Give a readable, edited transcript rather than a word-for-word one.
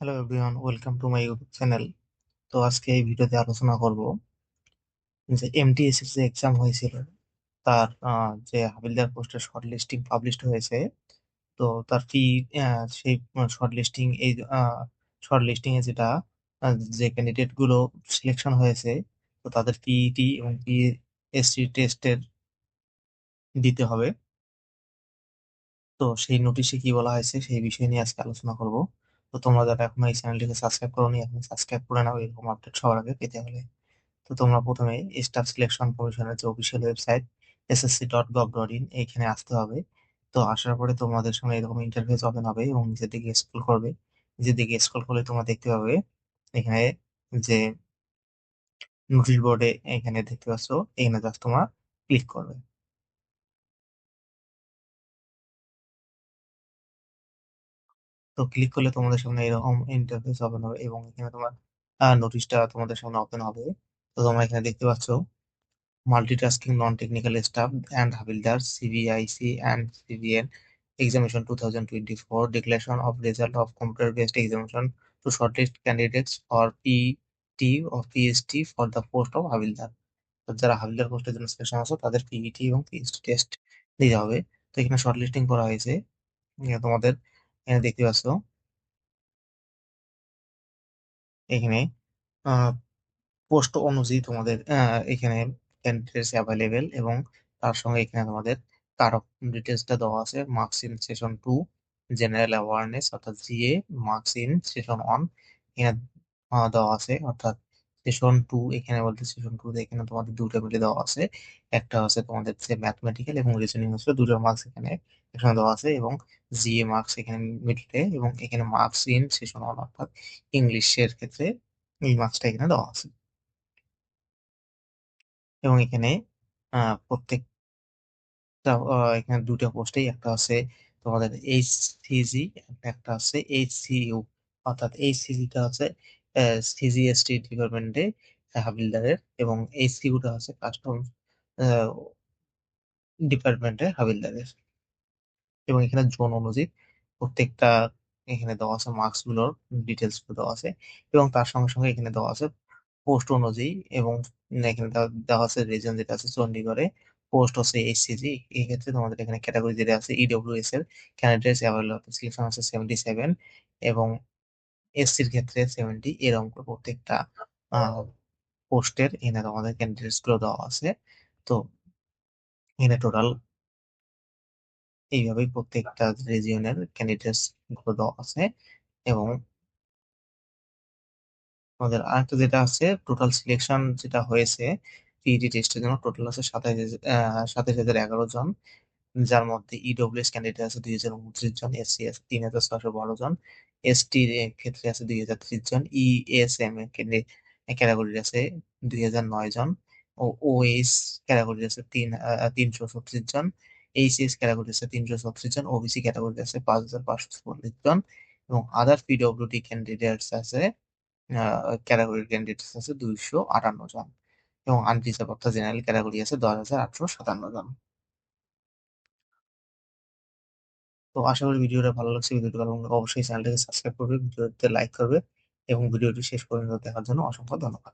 Hello everyone, welcome to my YouTube channel. তো আজকে এই ভিডিওতে আলোচনা করব যে এমটিএসএস যে এক্সাম হয়েছিল তার যে হাবিলদার পোস্টের শর্ট লিস্টিং পাবলিশড হয়েছে। তো তার ফি, সেই শর্ট লিস্টিং এই শর্ট লিস্টিং এ যেটা যে ক্যান্ডিডেট গুলো সিলেকশন হয়েছে, তো তাদের পিইটি এবং পিএসসি টেস্টের দিতে হবে। তো সেই নোটিশে কি বলা হয়েছে সেই বিষয় নিয়ে আজকে আলোচনা করব। তো তোমরা যারা এখনো এই চ্যানেলটিকে সাবস্ক্রাইব করোনি, এখন সাবস্ক্রাইব করে নাও এরকম আপডেট সবার আগে পেতে হলে। তো তোমরা প্রথমে স্টাফ সিলেকশন কমিশনের যে অফিসিয়াল ওয়েবসাইট ssc.gov.in এইখানে আসতে হবে। তো আসার পরে তোমাদের সামনে এরকম ইন্টারফেস ওপেন হবে এবং নিচের দিকে স্ক্রল করবে। নিচের দিকে স্ক্রল করলে তোমরা দেখতে পাবে এখানে যে নোটিশ বোর্ডে এখানে দেখতে পাচ্ছ, এখানে জাস্ট তোমরা ক্লিক করবে। তো ক্লিক করলে তোমাদের সামনে এরকম ইন্টারফেস ওপেন হবে এবং এখানে তোমার নোটিশটা তোমাদের সামনে ওপেন হবে। তো তোমরা এখানে দেখতে পাচ্ছ multitasking non-technical staff and Havildar CBIC and CBN examination 2024 declaration of result of computer-based examination to shortlist candidates for PT or PST for the post of Havildar। তো যারা হাবিলদার পোস্টের জন্য সিলেকশন আছে তাদের পিইটি এবং পিএসটি টেস্ট দিতে হবে। তো এখানে শর্ট লিস্টিং করা হয়েছে। তোমাদের এখানে দেখতে পাচ্ছ এখানে পোস্ট অনুযায়ী তোমাদের এখানে ক্যান্ডিডেটস অ্যাভেলেবেল এবং তার সঙ্গে এখানে তোমাদের কার অফ ডিটেলসটা দেওয়া আছে। Marks in session 2 general awareness অর্থাৎ জিএ, মার্কস ইন সেশন 1 এখানে দেওয়া আছে অর্থাৎ সেশন 2। এখানে বলতে সেশন 2 এখানে তোমাদের দুটো মিলে দেওয়া আছে। একটা হচ্ছে তোমাদের যে ম্যাথমেটিক্যাল এবং রিজনিং হচ্ছে দুটো মার্কস এখানে এখানে দেওয়া আছে এবং জিএ মার্কস এখানে মিডলে এবং এখানে মার্কস ইন সেশন 1 অর্থাৎ ইংলিশের ক্ষেত্রে এই মার্কসটা এখানে দেওয়া আছে। এবং এখানে প্রত্যেকটা এখানে দুটো পোস্টেই একটা আছে তোমাদের এইচসিজি, একটা আছে এইচসিইউ। অর্থাৎ এইচসিজিটা হচ্ছে সিজিএসটি ডিপার্টমেন্টে হাবিলদারের এবং এইচসিইউটা হচ্ছে কাস্টম ডিপার্টমেন্টে হাবিলদারের। এবং এখানে জোন অনুযায়ী প্রত্যেকটা এখানে দেওয়া আছে মার্কস গুলোর ডিটেলস গুলো দেওয়া আছে এবং তার সঙ্গে সঙ্গে এখানে দেওয়া আছে পোস্ট অনুযায়ী। এবং এখানে দেওয়া আছে রিজন যেটা আছে চণ্ডীগড়ে, পোস্ট হচ্ছে এইচসিজি। এই ক্ষেত্রে তোমাদের এখানে ক্যাটাগরি যেটা আছে ইডব্লিউএস এর ক্যান্ডিডেটস অ্যাভেলেবল সিলেকশন আছে 77 এবং এসসির ক্ষেত্রে 70। এরকম করে প্রত্যেকটা পোস্টের এখানে তোমাদের ক্যান্ডিডেটস গুলো দেওয়া আছে। তো এখানে টোটাল এইভাবেই প্রত্যেকটা রিজিয়নের ক্যান্ডিডেটস গুলো দেওয়া আছে। এবং আমাদের আরেকটা যেটা আছে টোটাল সিলেকশন যেটা হয়েছে পিইটি টেস্টের জন্য টোটাল আছে 27,11 জন, যার মধ্যে ইডব্লিউএস ক্যান্ডিডেট আছে 2,029 জন, এসসি আছে 3,612 জন, এসটি ক্ষেত্রে আছে 2,030 জন, ইএসএম ক্যাটাগরির আছে 2,009 জন, ও ওএস ক্যাটাগরির আছে 336 জন, এইচএস ক্যাটাগরি আছে 336 জন, ওবিসি ক্যাটাগরি আছে 5,544 জন এবং আদার পিডব্লিউডি ক্যান্ডিডেটস আছে ক্যাটাগরির ক্যান্ডিডেটস আছে 258 জন এবং আনরিজার্ভ অর্থাৎ জেনারেল ক্যাটাগরি আছে 10,857 জন। তো আশা করি ভিডিওটা ভালো লাগছে। ভিডিওটা ভালো লাগলে অবশ্যই চ্যানেলটাকে সাবস্ক্রাইব করবে, ভিডিওতে লাইক করবে এবং ভিডিওটি শেষ পর্যন্ত দেখার জন্য অসংখ্য ধন্যবাদ।